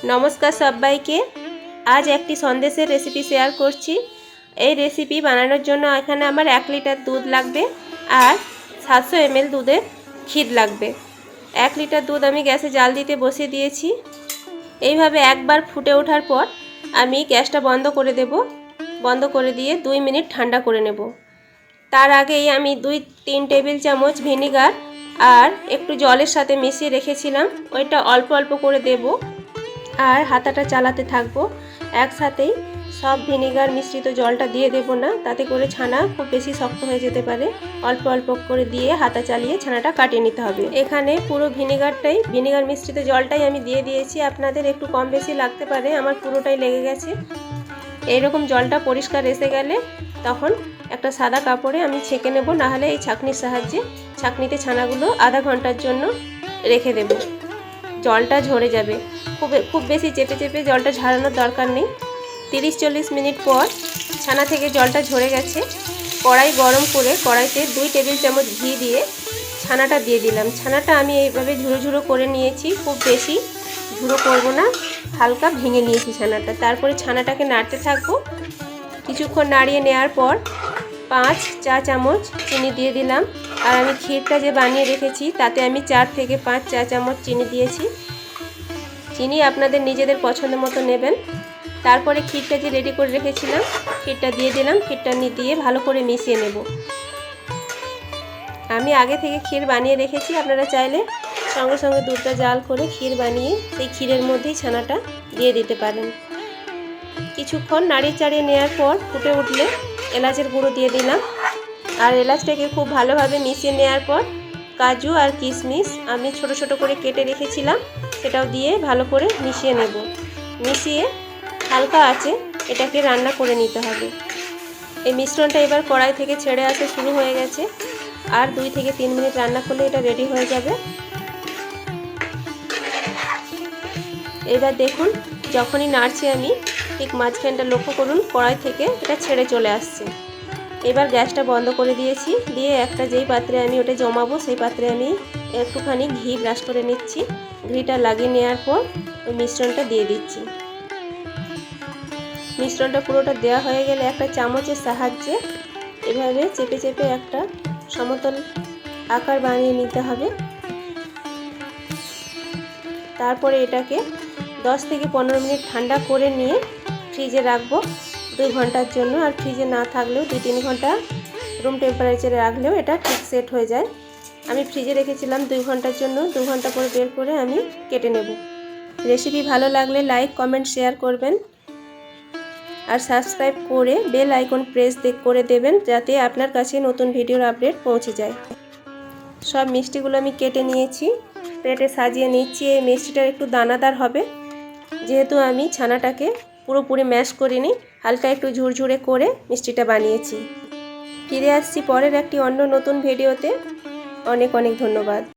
नमस्कार सबाइके आज एक सन्देशेर रेसिपि शेयर करছি। এই রেসিপি বানানোর জন্য এখানে আমার 1 লিটার দুধ লাগবে আর 700 ml দুধের ক্ষীর লাগবে। 1 লিটার দুধ আমি গ্যাসে জাল দিতে বসিয়ে দিয়েছি। এইভাবে একবার ফুটে ওঠার পর আমি গ্যাসটা বন্ধ করে দেব। বন্ধ করে দিয়ে 2 মিনিট ঠান্ডা করে নেব। তার আগেই আমি 2-3 টেবিল চামচ ভিনেগার আর একটু জলের সাথে মিশিয়ে রেখেছিলাম, ওইটা অল্প অল্প করে দেব আর হাতাটা চালাতে থাকবো। একসাথেই সব ভিনেগার মিশ্রিত জলটা দিয়ে দেব না, তাতে করে ছানা খুব বেশি শক্ত হয়ে যেতে পারে। অল্প অল্প করে দিয়ে হাতা চালিয়ে ছানাটা কাটিয়ে নিতে হবে। এখানে পুরো ভিনেগার মিশ্রিত জলটাই আমি দিয়ে দিয়েছি। আপনাদের একটু কম বেশি লাগতে পারে, আমার পুরোটাই লেগে গেছে। এইরকম জলটা পরিষ্কার এসে গেলে তখন একটা সাদা কাপড়ে আমি ছেঁকে নেব, নাহলে এই ছাঁকনির সাহায্যে ছাঁকনিতে ছানাগুলো আধা ঘন্টার জন্য রেখে দেব। জলটা ঝরে যাবে, খুব বেশি চেপে চেপে জলটা ঝাড়ানোর দরকার নেই। 30-40 মিনিট পর ছানা থেকে জলটা ঝরে গেছে। কড়াই গরম করে কড়াইতে 2 টেবিল চামচ ঘি দিয়ে ছানাটা দিয়ে দিলাম। ছানাটা আমি এইভাবে ঝুড়ো ঝুড়ো করে নিয়েছি, খুব বেশি ঝুড়ো করব না, হালকা ভেঙে নিয়েছি ছানাটা। তারপরে ছানাটাকে নাড়তে থাকবো। কিছুক্ষণ নাড়িয়ে নেওয়ার পর 5 চা চামচ চিনি দিয়ে দিলাম। আর আমি ক্ষীরটা যে বানিয়ে রেখেছি তাতে আমি 4 থেকে 5 চা চামচ চিনি দিয়েছি। চিনি আপনাদের নিজেদের পছন্দ মতো নেবেন। তারপরে ক্ষীরটা যে রেডি করে রেখেছিলাম ক্ষীরটা দিয়ে দিলাম। ক্ষীরটা দিয়ে ভালো করে মিশিয়ে নেব। আমি আগে থেকে ক্ষীর বানিয়ে রেখেছি, আপনারা চাইলে সঙ্গে সঙ্গে দুধটা জাল করে ক্ষীর বানিয়ে সেই ক্ষীরের মধ্যেই ছানাটা দিয়ে দিতে পারেন। কিছুক্ষণ নাড়িয়ে চাড়িয়ে নেওয়ার পর ফুটে উঠলে এলাচের গুঁড়ো দিয়ে দিলাম। আর এলাচটাকে খুব ভালোভাবে মিশিয়ে নেওয়ার পর কাজু আর কিশমিশ আমি ছোট ছোট করে কেটে রেখেছিলাম, সেটাও দিয়ে ভালো করে মিশিয়ে নেব। মিশিয়ে হালকা আঁচে এটাকে রান্না করে নিতে হবে। এই মিশ্রণটা এবার কড়াই থেকে ছেড়ে আসা শুরু হয়ে গেছে। আর 2 থেকে 3 মিনিট রান্না করলে এটা রেডি হয়ে যাবে। এবার দেখুন, যখনই নাড়ছি আমি ঠিক মাঝখানটা লক্ষ্য করুন, কড়াই থেকে এটা ছেড়ে চলে আসছে। এবার গ্যাসটা বন্ধ করে দিয়েছি। দিয়ে একটা যেই পাত্রে আমি ওটা জমাবো সেই পাত্রে আমি একটুখানি ঘি ব্রাশ করে নিচ্ছি। ঘিটা লাগিয়ে নেওয়ার পর ওই মিশ্রণটা দিয়ে দিচ্ছি। মিশ্রণটা পুরোটা দেওয়া হয়ে গেলে একটা চামচের সাহায্যে এভাবে চেপে চেপে একটা সমতল আকার বানিয়ে নিতে হবে। তারপরে এটাকে 10 থেকে 15 মিনিট ঠান্ডা করে নিয়ে ফ্রিজে রাখবো 2 ঘন্টার জন্য। আর ফ্রিজে না থাকলেও 2-3 ঘন্টা রুম টেম্পারেচারে রাখলেও এটা ঠিক সেট হয়ে যায়। আমি ফ্রিজে রেখেছিলাম 2 ঘন্টার জন্য। 2 ঘন্টা পরে বের করে আমি কেটে নেব। রেসিপি ভালো লাগলে লাইক কমেন্ট শেয়ার করবেন আর সাবস্ক্রাইব করে বেল আইকন প্রেস করে দেবেন, যাতে আপনার কাছে নতুন ভিডিওর আপডেট পৌঁছে যায়। সব মিষ্টিগুলো আমি কেটে নিয়েছি, প্লেটে সাজিয়ে নিচ্ছি। এই মিষ্টিটা একটু দানাদার হবে, যেহেতু আমি ছানাটাকে পুরোপুরি ম্যাশ করিনি, হালকা একটু ঝুরঝুরে করে মিষ্টিটা বানিয়েছি। ফিরে আসছি পরের একটি অন্য নতুন ভিডিওতে। অনেক অনেক ধন্যবাদ।